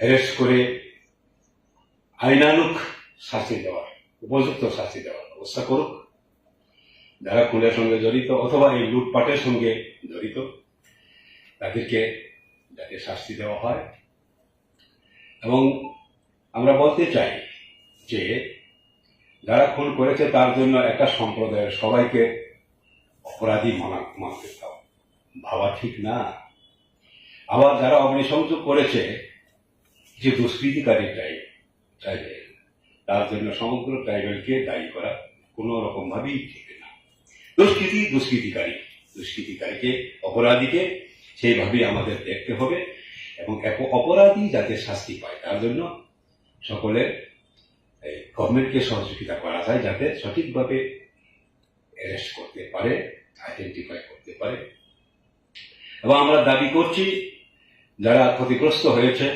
Arrest করে আইনানুগ শাস্তি দেওয়ার, উপযুক্ত শাস্তি দেওয়ার ব্যবস্থা করুক। যারা খুনের সঙ্গে জড়িত অথবা এই লুটপাটের সঙ্গে জড়িত তাদেরকে যাতে শাস্তি দেওয়া হয়। এবং আমরা বলতে চাই যে যারা খুন করেছে তার জন্য একটা সম্প্রদায়ের সবাইকে অপরাধী মানতে ভাবা ঠিক না। আবার যারা অগ্নিসংযোগ করেছে যে দুষ্কৃতিকারী ট্রাইবেল, তার জন্য সমগ্র ট্রাইবেলকে দায়ী করা কোনো রকম ভাবেই ঠিক না। দুষ্কৃতিকারীকে, অপরাধীকে সেইভাবেই আমাদের দেখতে হবে এবং অপরাধী যাতে শাস্তি পায় তার জন্য সকলের গভর্নমেন্টকে সহযোগিতা করা যায়, যাতে সঠিকভাবে অ্যারেস্ট করতে পারে, আইডেন্টিফাই করতে পারে। এবং আমরা দাবি করছি যারা ক্ষতিগ্রস্ত হয়েছে